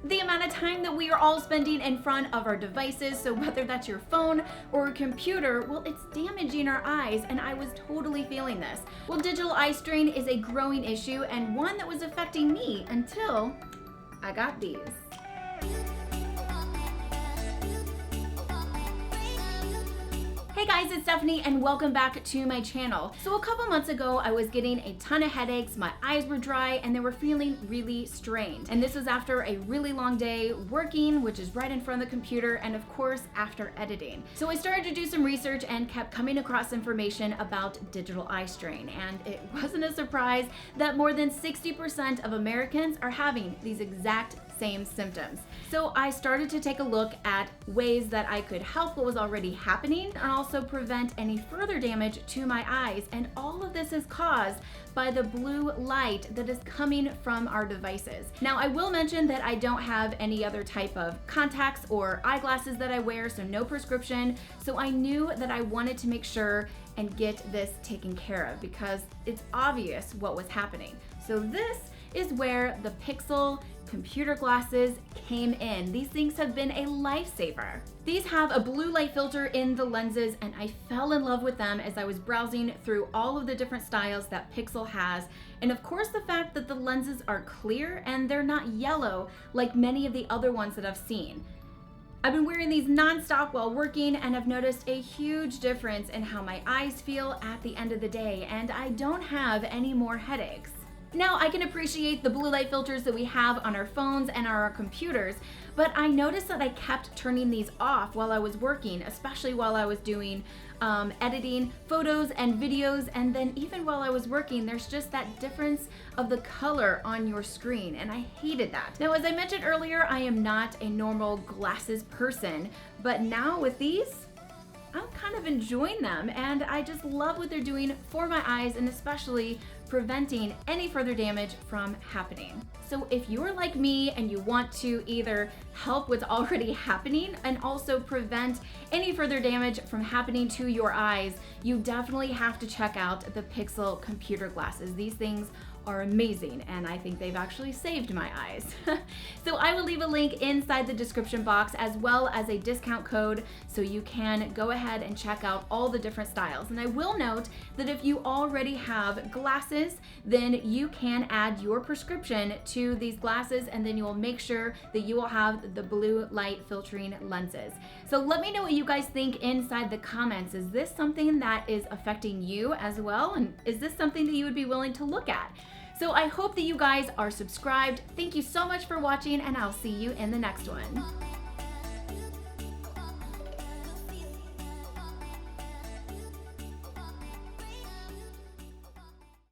The amount of time that we are all spending in front of our devices, so whether that's your phone or a computer, well, it's damaging our eyes, and I was totally feeling this. Well, digital eye strain is a growing issue and one that was affecting me until I got these. Hey guys, it's Stephanie and welcome back to my channel. So a couple months ago, I was getting a ton of headaches, my eyes were dry, and they were feeling really strained. And this was after a really long day working, which is right in front of the computer, and of course, after editing. So I started to do some research and kept coming across information about digital eye strain. And it wasn't a surprise that more than 60% of Americans are having these exact same symptoms. So I started to take a look at ways that I could help what was already happening and also prevent any further damage to my eyes. And all of this is caused by the blue light that is coming from our devices. Now, I will mention that I don't have any other type of contacts or eyeglasses that I wear, so no prescription. So I knew that I wanted to make sure and get this taken care of because it's obvious what was happening. So this is where the Pixel computer glasses came in. These things have been a lifesaver. These have a blue light filter in the lenses, and I fell in love with them as I was browsing through all of the different styles that Pixel has. And of course, the fact that the lenses are clear and they're not yellow like many of the other ones that I've seen. I've been wearing these nonstop while working and have noticed a huge difference in how my eyes feel at the end of the day, and I don't have any more headaches. Now, I can appreciate the blue light filters that we have on our phones and on our computers, but I noticed that I kept turning these off while I was working, especially while I was doing editing photos and videos, and then even while I was working, there's just that difference of the color on your screen, and I hated that. Now, as I mentioned earlier, I am not a normal glasses person, but now with these, I'm kind of enjoying them, and I just love what they're doing for my eyes and especially preventing any further damage from happening. So if you're like me and you want to either help what's already happening and also prevent any further damage from happening to your eyes, you definitely have to check out the Pixel computer glasses. These things are amazing, and I think they've actually saved my eyes. So I will leave a link inside the description box as well as a discount code so you can go ahead and check out all the different styles. And I will note that if you already have glasses, then you can add your prescription to these glasses, and then you will make sure that you will have the blue light filtering lenses. So let me know what you guys think inside the comments. Is this something that is affecting you as well? And is this something that you would be willing to look at? So I hope that you guys are subscribed. Thank you so much for watching, and I'll see you in the next one.